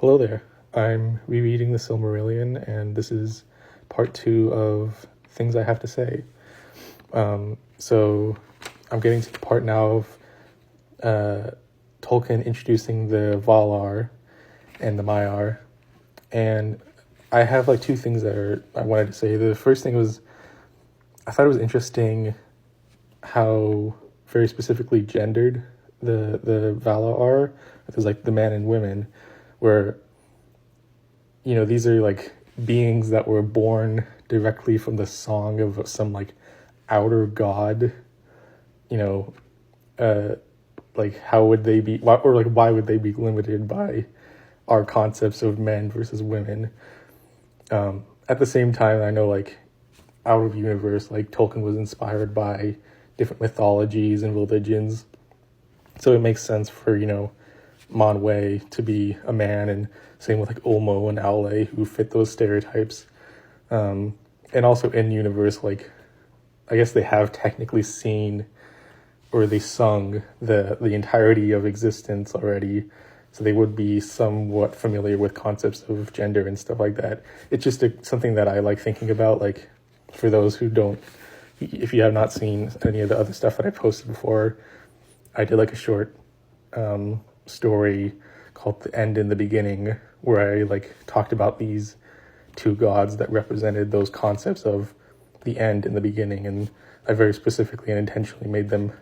Hello there. I'm rereading The Silmarillion, and this is part 2 of things I have to say. So I'm getting to the part now of Tolkien introducing the Valar and the Maiar, and I have like two things that I wanted to say. The first thing was I thought it was interesting how very specifically gendered the Valar are. There's like the man and women, where these are like beings that were born directly from the song of some like outer god. Like how would they be, why would they be limited by our concepts of men versus women? At the same time, I know like out of universe, like Tolkien was inspired by different mythologies and religions, so it makes sense for Manwë to be a man, and same with like Ulmo and Aule, who fit those stereotypes. And also in universe, like I guess they have technically seen or they sung the entirety of existence already, so they would be somewhat familiar with concepts of gender and stuff like that. It's just something that I like thinking about, like for those who don't, if you have not seen any of the other stuff that I posted before, I did like a short story called The End and the Beginning, where I like talked about these two gods that represented those concepts of the end and the beginning, and I very specifically and intentionally made them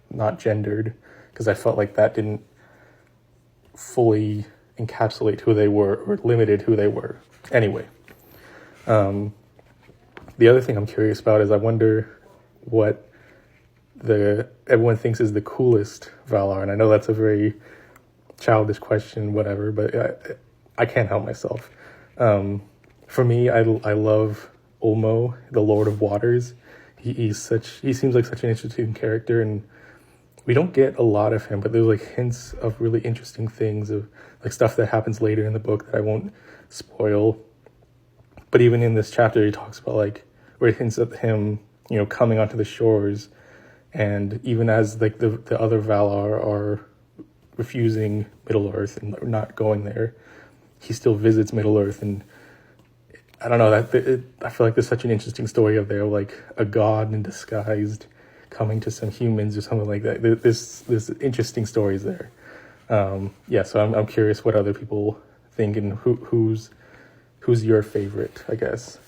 not gendered because I felt like that didn't fully encapsulate who they were or limited who they were. Anyway, the other thing I'm curious about is I wonder what everyone thinks is the coolest Valar, and I know that's a very childish question, whatever, but I can't help myself. For me, I love Ulmo, the Lord of Waters. He seems like such an interesting character, and we don't get a lot of him, but there's like hints of really interesting things, of like stuff that happens later in the book that I won't spoil. But even in this chapter, he talks about like, where he hints at him, coming onto the shores, and even as like the other Valar are refusing Middle Earth and not going there, he still visits Middle Earth. And I don't know, I feel like there's such an interesting story of there, like a god in disguised coming to some humans or something like that. There's interesting stories there. So I'm curious what other people think, and who's your favorite, I guess.